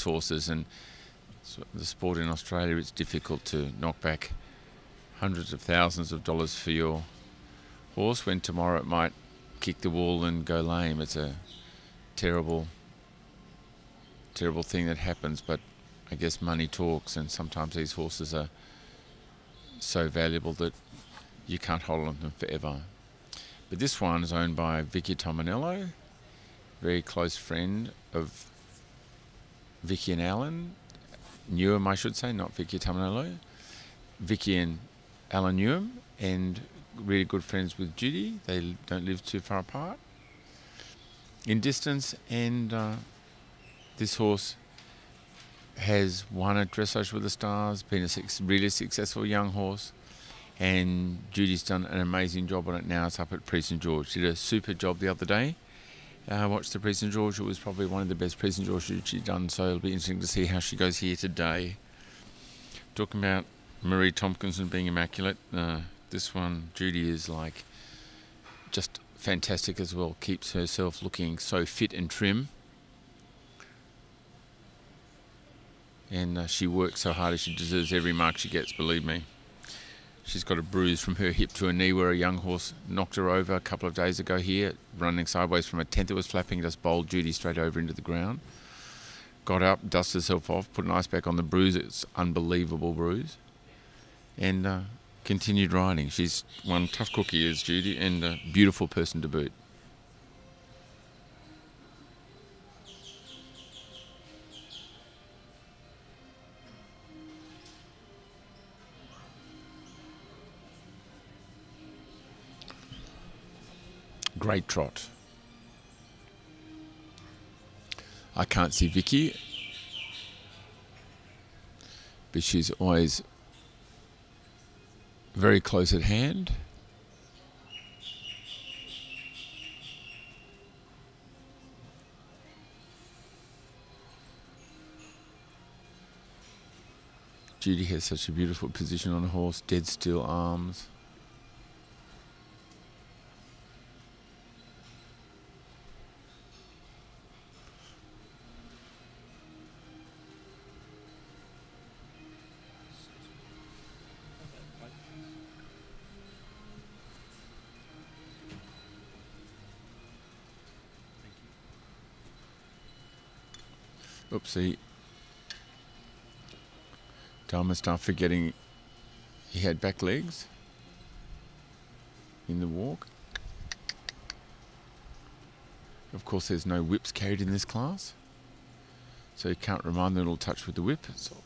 racehorses, and the sport in Australia, it's difficult to knock back hundreds of thousands of dollars for your horse when tomorrow it might kick the wall and go lame. It's a terrible thing that happens, but I guess money talks, and sometimes these horses are so valuable that you can't hold on to them forever. But this one is owned by Vicky Tominello, very close friend of Vicky and Alan Newham, I should say, not Vicky Tominello. Vicky and Alan Newham, and really good friends with Judy. They don't live too far apart in distance, and this horse has won at Dressage with the Stars, been a really successful young horse, and Judy's done an amazing job on it now. It's up at Prix St George. Did a super job the other day. I watched the Prix St George. It was probably one of the best Prix St George she's done, so it'll be interesting to see how she goes here today. Talking about Marie Tompkinson being immaculate, this one, Judy, is like just fantastic as well. Keeps herself looking so fit and trim. And she works so hard, she deserves every mark she gets, believe me. She's got a bruise from her hip to her knee where a young horse knocked her over a couple of days ago here, running sideways from a tent that was flapping, just bowled Judy straight over into the ground. Got up, dusted herself off, put an ice pack on the bruise. It's an unbelievable bruise. And continued riding. She's one tough cookie, is Judy, and a beautiful person to boot. Great trot. I can't see Vicky, but she's always very close at hand. Judy has such a beautiful position on a horse, dead still arms. Oopsie. Diamond Star forgetting he had back legs in the walk. Of course, there's no whips carried in this class, so you can't remind the little touch with the whip. So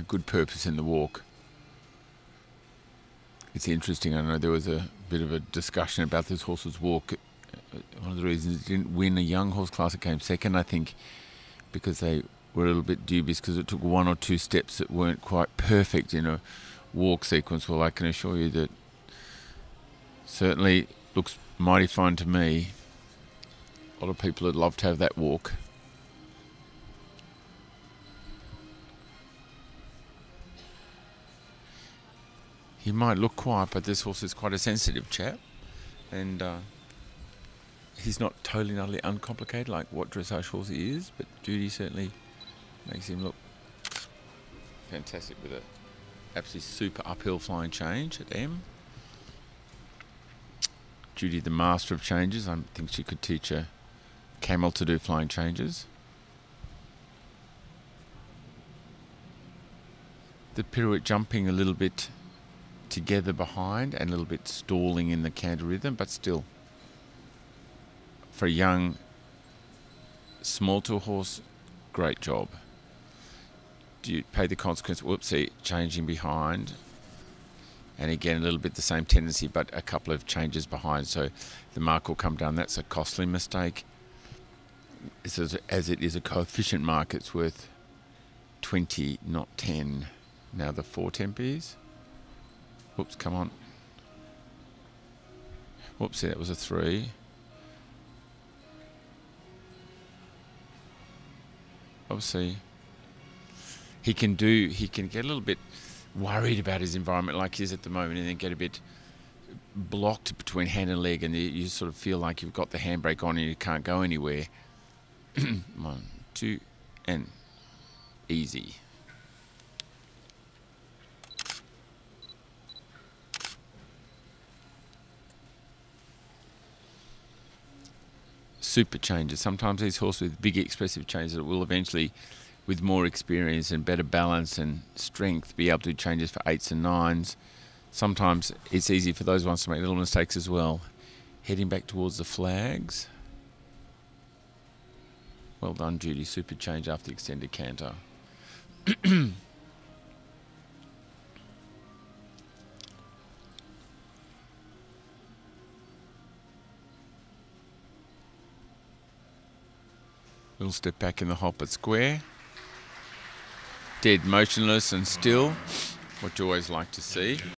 good purpose in the walk. It's interesting, I know there was a bit of a discussion about this horse's walk. One of the reasons it didn't win a young horse class, it came second, I think, because they were a little bit dubious because it took one or two steps that weren't quite perfect in a walk sequence. Well, I can assure you that certainly looks mighty fine to me. A lot of people would love to have that walk. He might look quiet, but this horse is quite a sensitive chap, and he's not totally and utterly uncomplicated like what dressage horse he is, but Judy certainly makes him look fantastic with a absolutely super uphill flying change at M. Judy, the master of changes. I think she could teach a camel to do flying changes. The pirouette jumping a little bit together behind and a little bit stalling in the canter rhythm, but still, for a young, small to a horse, great job. Do you pay the consequence? Whoopsie, changing behind, and again a little bit the same tendency, but a couple of changes behind, so the mark will come down. That's a costly mistake. As it is a coefficient mark, it's worth 20, not 10. Now the 4 tempies. Whoops, come on. Whoopsie, that was a 3. obviously he can get a little bit worried about his environment like he is at the moment, and then get a bit blocked between hand and leg, and you sort of feel like you've got the handbrake on and you can't go anywhere. 1, 2, and easy. Super changes. Sometimes these horses with big expressive changes that will eventually, with more experience and better balance and strength, be able to do changes for 8s and 9s. Sometimes it's easy for those ones to make little mistakes as well. Heading back towards the flags. Well done, Judy. Super change after the extended canter. Little step back in the hop at square. Dead motionless and still, what you always like to see.